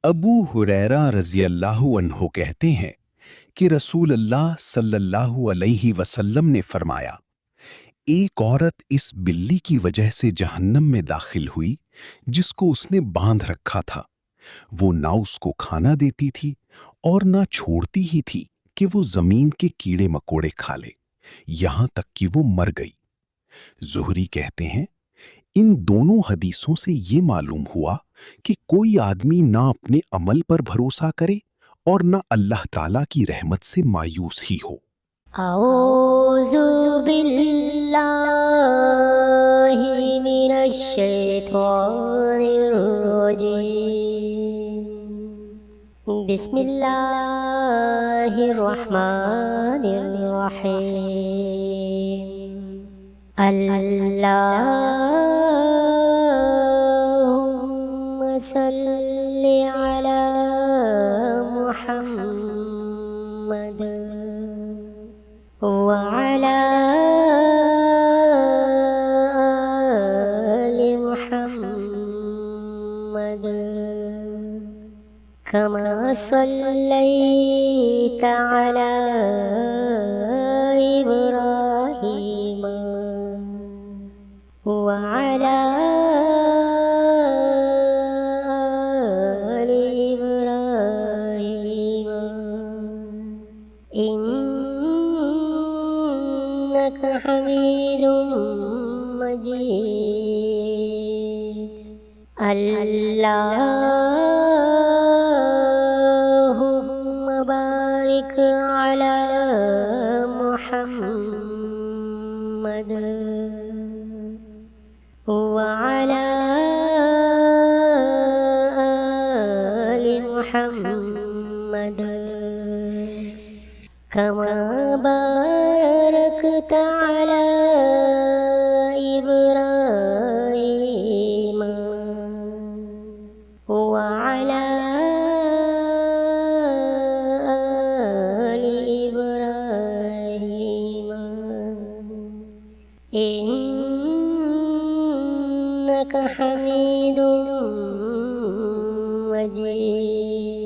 अबू हुरैरा रज़ियल्लाहु अन्हु कहते हैं कि रसूल अल्लाह सल्लल्लाहु अलैहि वसल्लम ने फरमाया, एक औरत इस बिल्ली की वजह से जहन्नम में दाखिल हुई जिसको उसने बांध रखा था। वो ना उसको खाना देती थी और ना छोड़ती ही थी कि वो जमीन के कीड़े मकोड़े खा ले, यहां तक कि वो मर गई। ज़ुहरी कहते हैं, इन दोनों हदीसों से ये मालूम हुआ कि कोई आदमी ना अपने अमल पर भरोसा करे और ना अल्लाह ताला की रहमत से मायूस ही हो। औज़ु बिल्लाहि मिनश शैतानिर रजीम। बिस्मिल्लाहिर रहमानिर रहीम। अल्लाहुम्मा सल्लि अला मुहम्मद वअला आलि मुहम्मद कमा सल्लैता अला इब्राहीम वअला आलि इब्राहीम इन्नक हमीदुम मजीद। अल्लाहुम्मा बारिक अला मुहम्मद वअला आलि मुहम्मद कमा बारकता अला इब्राहीम वअला आलि इब्राहीम इन्नक हमीदुम मजीद।